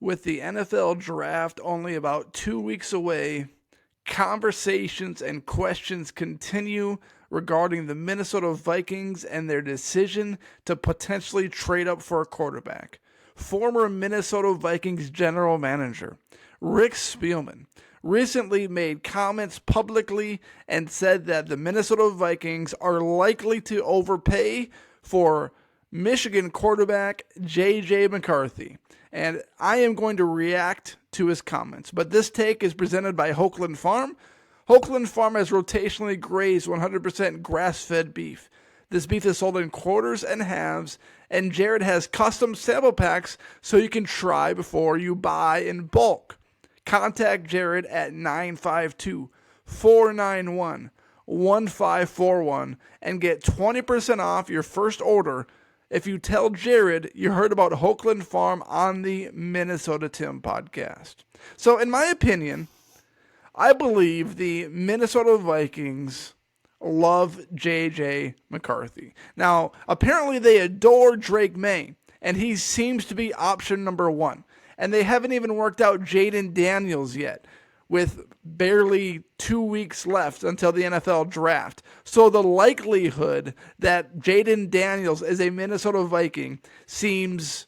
With the NFL draft only about 2 weeks away, conversations and questions continue regarding the Minnesota Vikings and their decision to potentially trade up for a quarterback. Former Minnesota Vikings general manager Rick Spielman recently made comments publicly and said that the Minnesota Vikings are likely to overpay for Michigan quarterback JJ McCarthy. And I am going to react to his comments. But this take is presented by Hochland Farm. Hochland Farm has rotationally grazed 100% grass-fed beef. This beef is sold in quarters and halves, and Jared has custom sample packs so you can try before you buy in bulk. Contact Jared at 952-491-1541 and get 20% off your first order if you tell Jared you heard about Hochland Farm on the Minnesota Tim podcast. So in my opinion, I believe the Minnesota Vikings love JJ McCarthy. Now, apparently they adore Drake May, and he seems to be option number one. And they haven't even worked out Jaden Daniels yet, with barely 2 weeks left until the NFL draft. So the likelihood that Jaden Daniels is a Minnesota Viking seems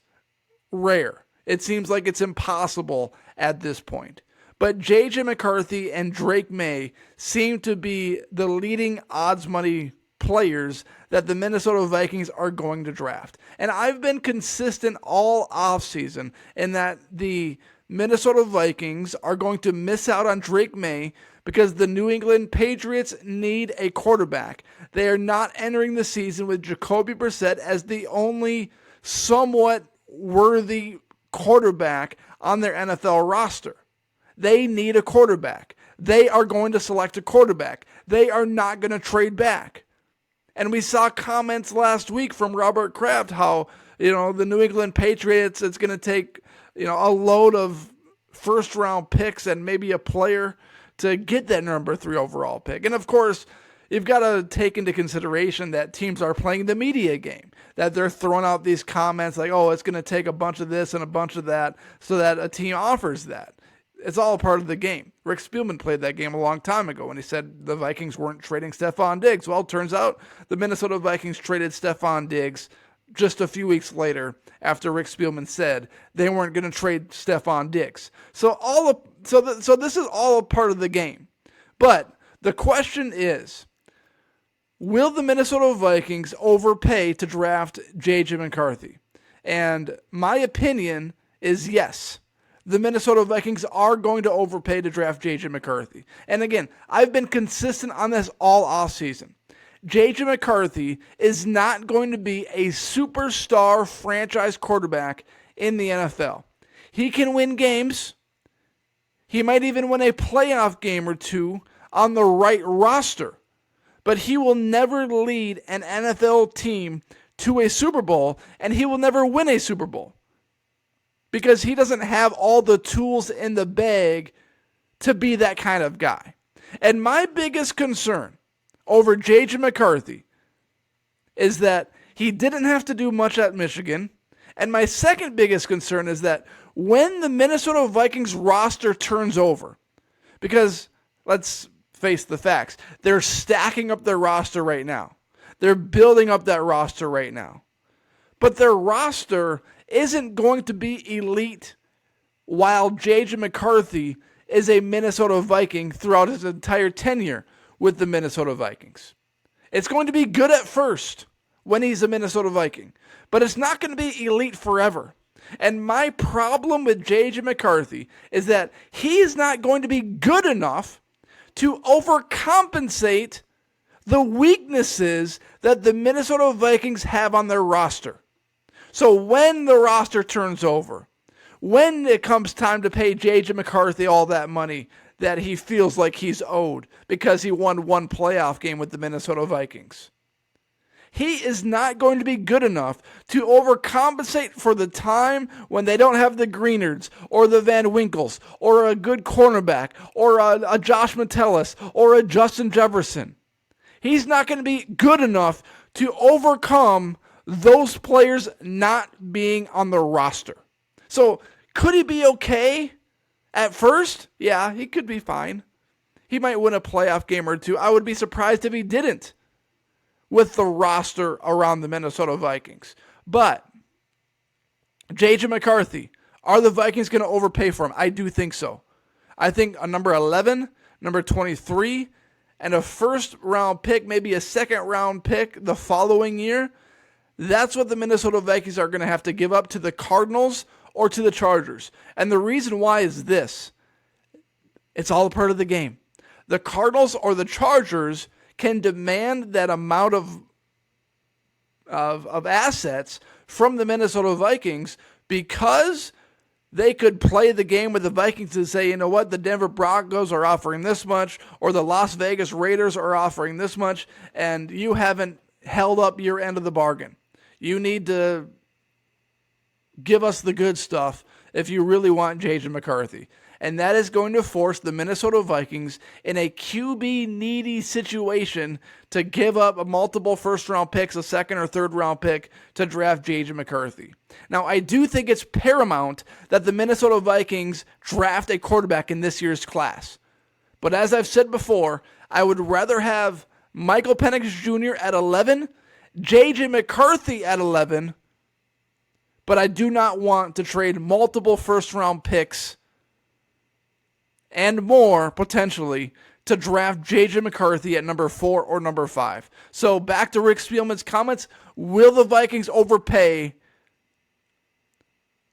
rare. It seems like it's impossible at this point. But J.J. McCarthy and Drake May seem to be the leading odds money players that the Minnesota Vikings are going to draft. And I've been consistent all offseason in that the Minnesota Vikings are going to miss out on Drake May because the New England Patriots need a quarterback. They are not entering the season with Jacoby Brissett as the only somewhat worthy quarterback on their NFL roster. They need a quarterback. They are going to select a quarterback. They are not going to trade back. And we saw comments last week from Robert Kraft how, the New England Patriots, it's going to take, a load of first-round picks and maybe a player to get that number 3 overall pick. And, of course, you've got to take into consideration that teams are playing the media game, that they're throwing out these comments like, oh, it's going to take a bunch of this and a bunch of that so that a team offers that. It's all a part of the game. Rick Spielman played that game a long time ago when he said the Vikings weren't trading Stephon Diggs. Well, it turns out the Minnesota Vikings traded Stephon Diggs just a few weeks later after Rick Spielman said they weren't going to trade Stephon Diggs. So this is all a part of the game. But the question is, will the Minnesota Vikings overpay to draft J.J. McCarthy? And my opinion is yes. The Minnesota Vikings are going to overpay to draft J.J. McCarthy. And again, I've been consistent on this all offseason. J.J. McCarthy is not going to be a superstar franchise quarterback in the NFL. He can win games. He might even win a playoff game or two on the right roster. But he will never lead an NFL team to a Super Bowl, and he will never win a Super Bowl. Because he doesn't have all the tools in the bag to be that kind of guy. And my biggest concern over J.J. McCarthy is that he didn't have to do much at Michigan. And my second biggest concern is that when the Minnesota Vikings roster turns over, because let's face the facts, they're stacking up their roster right now. They're building up that roster right now. But their roster isn't going to be elite while J.J. McCarthy is a Minnesota Viking throughout his entire tenure with the Minnesota Vikings. It's going to be good at first when he's a Minnesota Viking, but it's not going to be elite forever. And my problem with J.J. McCarthy is that he's not going to be good enough to overcompensate the weaknesses that the Minnesota Vikings have on their roster. So when the roster turns over, when it comes time to pay J.J. McCarthy all that money that he feels like he's owed because he won one playoff game with the Minnesota Vikings, he is not going to be good enough to overcompensate for the time when they don't have the Greenards or the Van Winkles or a good cornerback or a Josh Metellus or a Justin Jefferson. He's not going to be good enough to overcome those players not being on the roster. So Could he be okay at first? Yeah, he could be fine. He might win a playoff game or two. I would be surprised if he didn't with the roster around the Minnesota Vikings. But JJ McCarthy, are the Vikings going to overpay for him? I do think so. I think a number 11, number 23, and a first-round pick, maybe a second-round pick the following year, that's what the Minnesota Vikings are going to have to give up to the Cardinals or to the Chargers. And the reason why is this. It's all a part of the game. The Cardinals or the Chargers can demand that amount of assets from the Minnesota Vikings because they could play the game with the Vikings and say, you know what, the Denver Broncos are offering this much, or the Las Vegas Raiders are offering this much, and you haven't held up your end of the bargain. You need to give us the good stuff if you really want JJ McCarthy. And that is going to force the Minnesota Vikings in a QB-needy situation to give up multiple first-round picks, a second or third-round pick, to draft JJ McCarthy. Now, I do think it's paramount that the Minnesota Vikings draft a quarterback in this year's class. But as I've said before, I would rather have Michael Penix Jr. at 11, JJ McCarthy at 11, but I do not want to trade multiple first-round picks and more, potentially, to draft JJ McCarthy at number 4 or number 5. So back to Rick Spielman's comments, will the Vikings overpay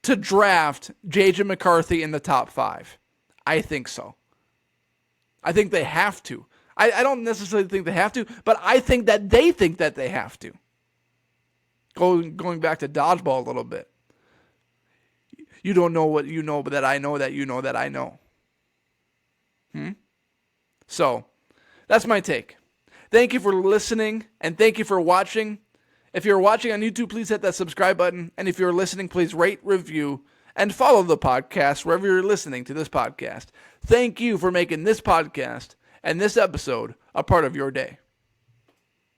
to draft JJ McCarthy in the top 5? I think so. I think they have to. I don't necessarily think they have to, but I think that they think that they have to. Going back to dodgeball a little bit. You don't know what you know, but that I know that you know that I know. So, that's my take. Thank you for listening, and thank you for watching. If you're watching on YouTube, please hit that subscribe button. And if you're listening, please rate, review, and follow the podcast wherever you're listening to this podcast. Thank you for making this podcast and this episode a part of your day.